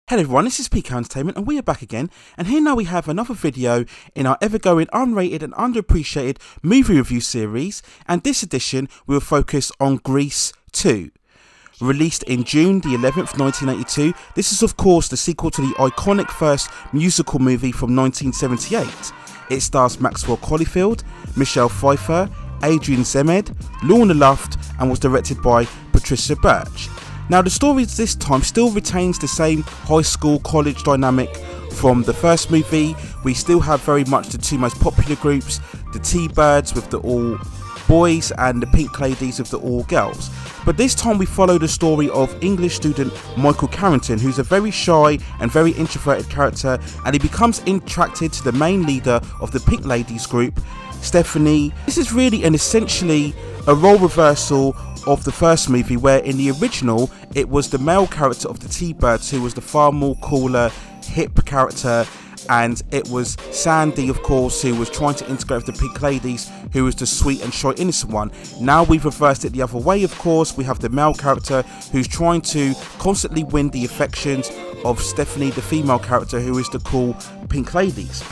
Hello everyone, this is PK Entertainment and we are back again, and here now we have another video in our ever-going unrated and underappreciated movie review series, and this edition we will focus on Grease 2. Released in June the 11th, 1982, this is of course the sequel to the iconic first musical movie from 1978. It stars Maxwell Caulfield, Michelle Pfeffier, Adrian Zemed, Lorna Luft, and was directed by Patricia Birch. Now the story this time still retains the same high school college dynamic from the first movie. We still have very much the two most popular groups, the T-Birds with the all boys and the Pink Ladies with the all girls. But this time we follow the story of English student Michael Carrington, who's a very shy and very introverted character, and he becomes attracted to the main leader of the Pink Ladies group, Stephanie. This is really and essentially a role reversal of the first movie, where in the original it was the male character of the T-Birds who was the far more cooler, hip character, and it was Sandy, of course, who was trying to integrate with the Pink Ladies, who was the sweet and shy innocent one. Now we've reversed it the other way, of course. We have the male character who's trying to constantly win the affections of Stephanie, the female character, who is the cool Pink Ladies.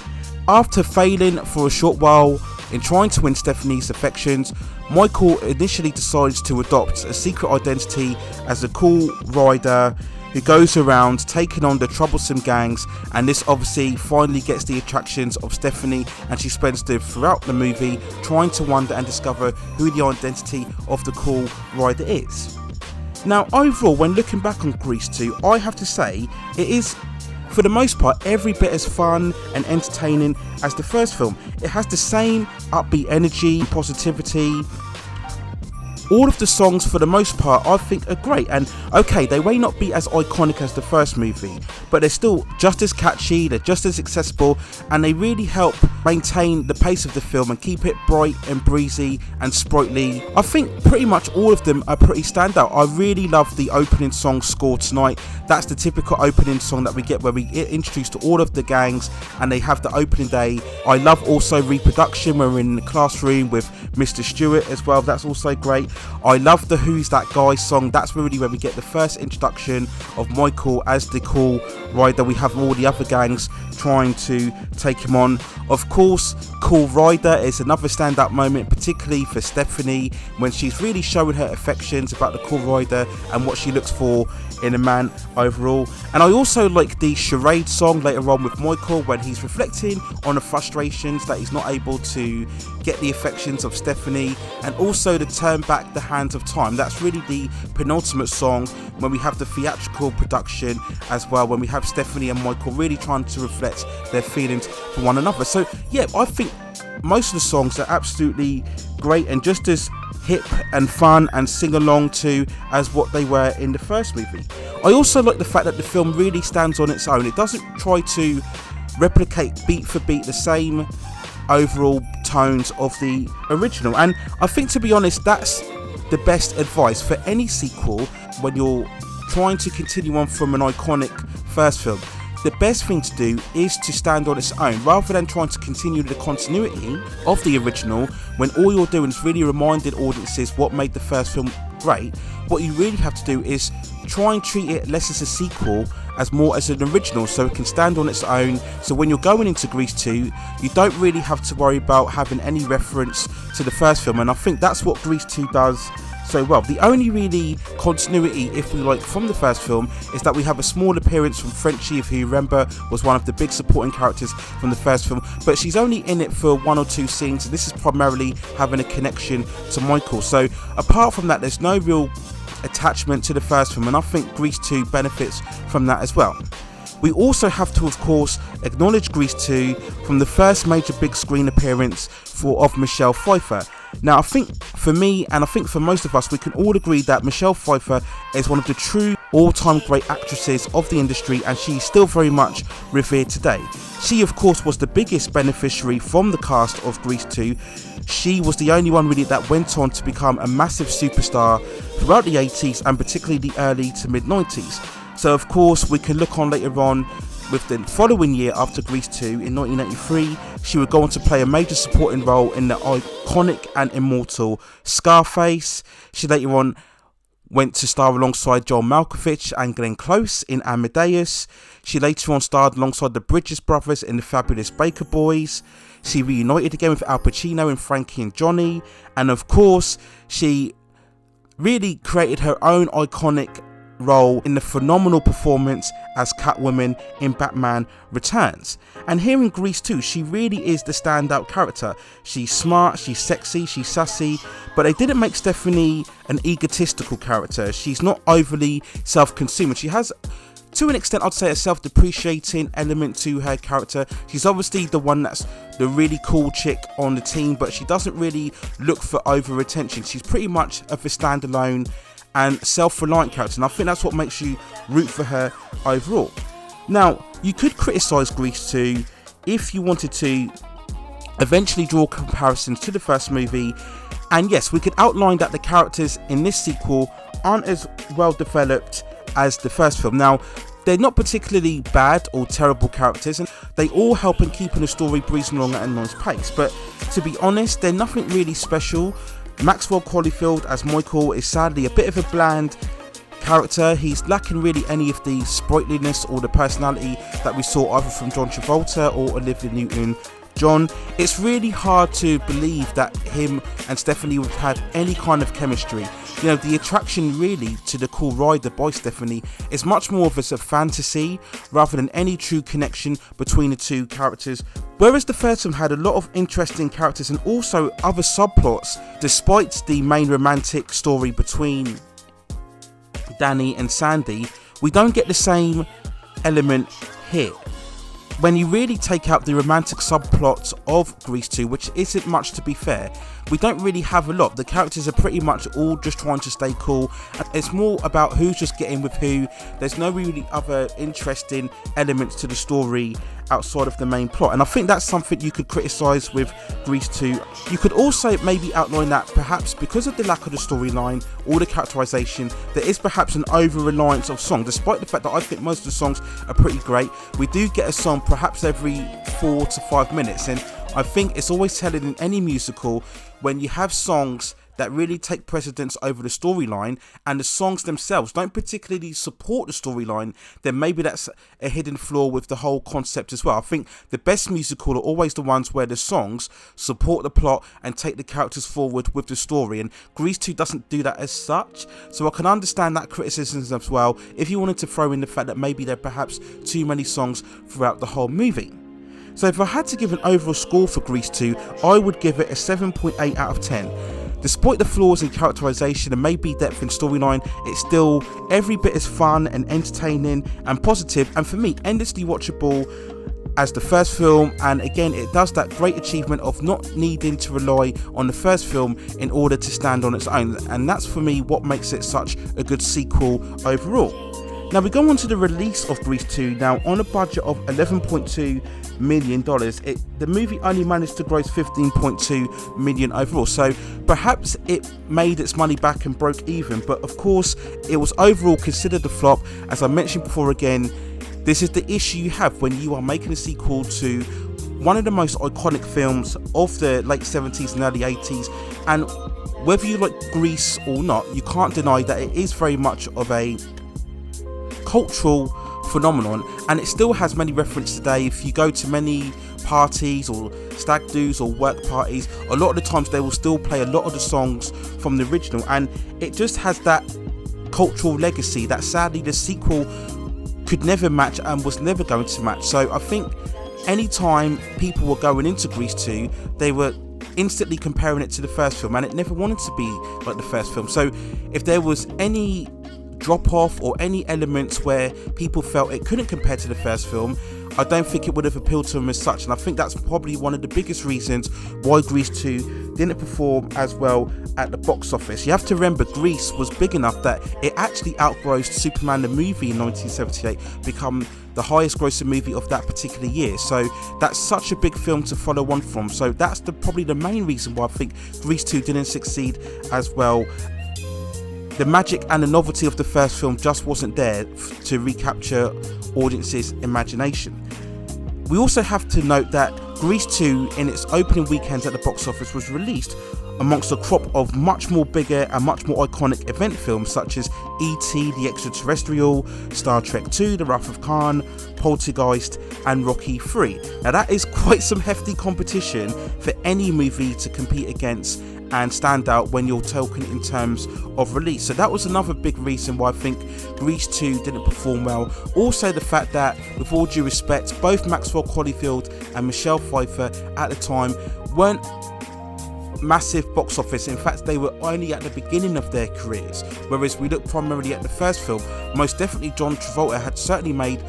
After failing for a short while in trying to win Stephanie's affections, Michael initially decides to adopt a secret identity as a cool rider who goes around taking on the troublesome gangs, and this obviously finally gets the attractions of Stephanie, and she spends throughout the movie trying to wonder and discover who the identity of the cool rider is. Now overall, when looking back on Grease 2, I have to say it is, for the most part, every bit as fun and entertaining as the first film. It has the same upbeat energy, positivity. All of the songs, for the most part, I think are great, and okay, they may not be as iconic as the first movie, but they're still just as catchy, they're just as accessible, and they really help maintain the pace of the film and keep it bright and breezy and sprightly. I think pretty much all of them are pretty standout. I really love the opening song, Score Tonight. That's the typical opening song that we get where we get introduced to all of the gangs and they have the opening day. I love also Reproduction, when we're in the classroom with Mr. Stewart as well. That's also great. I love the Who's That Guy song. That's really where we get the first introduction of Michael as the cool rider. We have all the other gangs trying to take him on. Of course, Cool Rider is another standout moment, particularly for Stephanie, when she's really showing her affections about the cool rider and what she looks for in a man overall. And I also like the Charade song later on with Michael, when he's reflecting on the frustrations that he's not able to get the affections of Stephanie, and also the Turn Back the Hands of Time. That's really the penultimate song when we have the theatrical production as well, when we have Stephanie and Michael really trying to reflect their feelings for one another. So yeah, I think most of the songs are absolutely great and just as hip and fun and sing along to as what they were in the first movie. I also like the fact that the film really stands on its own. It doesn't try to replicate beat for beat the same overall tones of the original, and I think, to be honest, that's the best advice for any sequel when you're trying to continue on from an iconic first film. The best thing to do is to stand on its own, rather than trying to continue the continuity of the original, when all you're doing is really reminding audiences what made the first film great. What you really have to do is try and treat it less as a sequel, as more as an original, so it can stand on its own. So when you're going into Grease 2, you don't really have to worry about having any reference to the first film, and I think that's what Grease 2 does so well. The only really continuity, if we like, from the first film is that we have a small appearance from Frenchie, who you remember was one of the big supporting characters from the first film, but she's only in it for one or two scenes, and this is primarily having a connection to Michael. So apart from that, there's no real attachment to the first film, and I think Grease 2 benefits from that as well. We also have to, of course, acknowledge Grease 2 from the first major big screen appearance of Michelle Pfeffier. Now I think for me, and I think for most of us, we can all agree that Michelle Pfeffier is one of the true all-time great actresses of the industry, and she's still very much revered today. She, of course, was the biggest beneficiary from the cast of Grease 2. She was the only one really that went on to become a massive superstar throughout the 80s and particularly the early to mid 90s. So of course we can look on later on with the following year after Grease 2 in 1983, she would go on to play a major supporting role in the iconic and immortal Scarface. She later on went to star alongside Joel Malkovich and Glenn Close in Amadeus. She later on starred alongside the Bridges brothers in The Fabulous Baker Boys. She reunited again with Al Pacino in Frankie and Johnny. And of course, she really created her own iconic role in the phenomenal performance as Catwoman in Batman Returns. And here in Grease 2, she really is the standout character. She's smart, she's sexy, she's sassy, but they didn't make Stephanie an egotistical character. She's not overly self-consuming. She has, to an extent, I'd say, a self-depreciating element to her character. She's obviously the one that's the really cool chick on the team, but she doesn't really look for over-attention. She's pretty much of a standalone and self-reliant character, and I think that's what makes you root for her overall. Now, you could criticise Grease 2 if you wanted to eventually draw comparisons to the first movie, and yes, we could outline that the characters in this sequel aren't as well developed as the first film. Now, they're not particularly bad or terrible characters, and they all help in keeping the story breezing along at a nice pace, but to be honest, they're nothing really special. Maxwell Caulfield as Michael is sadly a bit of a bland character. He's lacking really any of the sprightliness or the personality that we saw either from John Travolta or Olivia Newton-John. It's really hard to believe that him and Stephanie would have had any kind of chemistry. You know, the attraction really to the cool rider by Stephanie is much more of a fantasy rather than any true connection between the two characters. Whereas the first one had a lot of interesting characters and also other subplots, despite the main romantic story between Danny and Sandy, we don't get the same element here. When you really take out the romantic subplots of Grease 2, which isn't much to be fair, we don't really have a lot. The characters are pretty much all just trying to stay cool. It's more about who's just getting with who. There's no really other interesting elements to the story outside of the main plot, and I think that's something you could criticise with Grease 2. You could also maybe outline that perhaps because of the lack of the storyline or the characterisation, there is perhaps an over-reliance of song, despite the fact that I think most of the songs are pretty great. We do get a song perhaps every 4 to 5 minutes, and I think it's always telling in any musical when you have songs that really take precedence over the storyline and the songs themselves don't particularly support the storyline, then maybe that's a hidden flaw with the whole concept as well. I think the best musical are always the ones where the songs support the plot and take the characters forward with the story, and Grease 2 doesn't do that as such, so I can understand that criticism as well if you wanted to throw in the fact that maybe there are perhaps too many songs throughout the whole movie. So if I had to give an overall score for Grease 2, I would give it a 7.8 out of 10. Despite the flaws in characterisation and maybe depth in storyline, it's still every bit as fun and entertaining and positive, and for me, endlessly watchable as the first film. And again, it does that great achievement of not needing to rely on the first film in order to stand on its own, and that's for me what makes it such a good sequel overall. Now we go on to the release of Grease 2. Now, on a budget of $11.2 million, the movie only managed to gross $15.2 million overall, so perhaps it made its money back and broke even, but of course it was overall considered a flop. As I mentioned before, again, this is the issue you have when you are making a sequel to one of the most iconic films of the late 70s and early 80s, and whether you like Grease or not, you can't deny that it is very much of a cultural phenomenon, and it still has many references today. If you go to many parties or stag do's or work parties, a lot of the times they will still play a lot of the songs from the original, and it just has that cultural legacy that sadly the sequel could never match and was never going to match. So I think anytime people were going into Grease 2, they were instantly comparing it to the first film, and it never wanted to be like the first film. So if there was any drop off or any elements where people felt it couldn't compare to the first film, I don't think it would have appealed to them as such, and I think that's probably one of the biggest reasons why Grease 2 didn't perform as well at the box office. You have to remember, Grease was big enough that it actually outgrossed Superman the movie in 1978, become the highest grossing movie of that particular year. So that's such a big film to follow on from, so that's probably the main reason why I think Grease 2 didn't succeed as well. The magic and the novelty of the first film just wasn't there to recapture audiences' imagination. We also have to note that Grease 2 in its opening weekends at the box office was released amongst a crop of much more bigger and much more iconic event films such as E.T. the Extraterrestrial, Star Trek 2, The Wrath of Khan, Poltergeist and Rocky 3. Now that is quite some hefty competition for any movie to compete against and stand out when you're talking in terms of release. So that was another big reason why I think Grease 2 didn't perform well. Also the fact that, with all due respect, both Maxwell Caulfield and Michelle Pfeiffer at the time weren't massive box office. In fact, they were only at the beginning of their careers, whereas we look primarily at the first film. Most definitely John Travolta had certainly made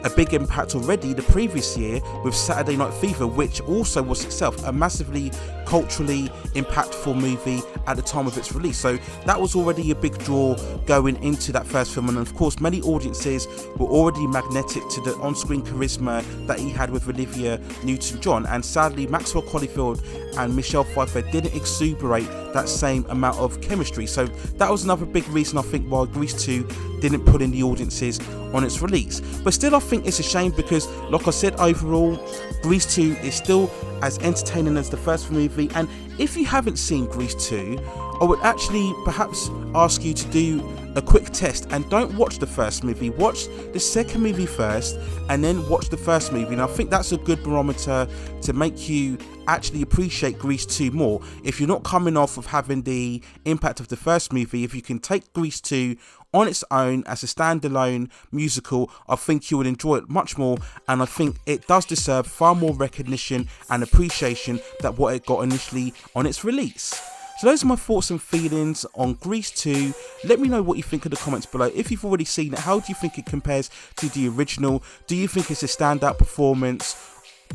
a big impact already the previous year with Saturday Night Fever, which also was itself a massively culturally impactful movie at the time of its release. So that was already a big draw going into that first film, and of course many audiences were already magnetic to the on-screen charisma that he had with Olivia Newton-John, and sadly Maxwell Caulfield and Michelle Pfeiffer didn't exuberate that same amount of chemistry. So that was another big reason I think why Grease 2 didn't pull in the audiences on its release. But still, I think it's a shame because, like I said, overall Grease 2 is still as entertaining as the first movie. And if you haven't seen Grease 2, I would actually perhaps ask you to do a quick test and don't watch the first movie, watch the second movie first and then watch the first movie. And I think that's a good barometer to make you actually appreciate Grease 2 more. If you're not coming off of having the impact of the first movie, if you can take Grease 2 on its own as a standalone musical, I think you would enjoy it much more, and I think it does deserve far more recognition and appreciation than what it got initially on its release. So those are my thoughts and feelings on Grease 2. Let me know what you think in the comments below. If you've already seen it, how do you think it compares to the original? Do you think it's a standout performance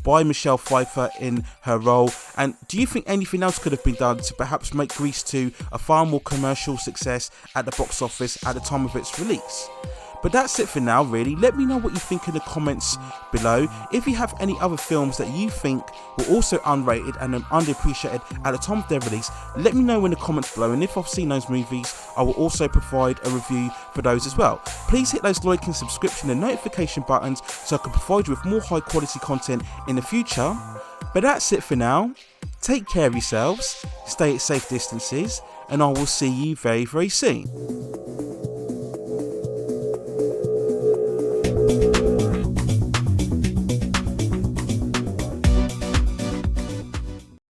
by Michelle Pfeiffer in her role? And do you think anything else could have been done to perhaps make Grease 2 a far more commercial success at the box office at the time of its release? But that's it for now, really. Let me know what you think in the comments below. If you have any other films that you think were also unrated and underappreciated at the time of their release, let me know in the comments below. And if I've seen those movies, I will also provide a review for those as well. Please hit those like and subscription and notification buttons so I can provide you with more high quality content in the future. But that's it for now. Take care of yourselves, stay at safe distances, and I will see you very, very soon.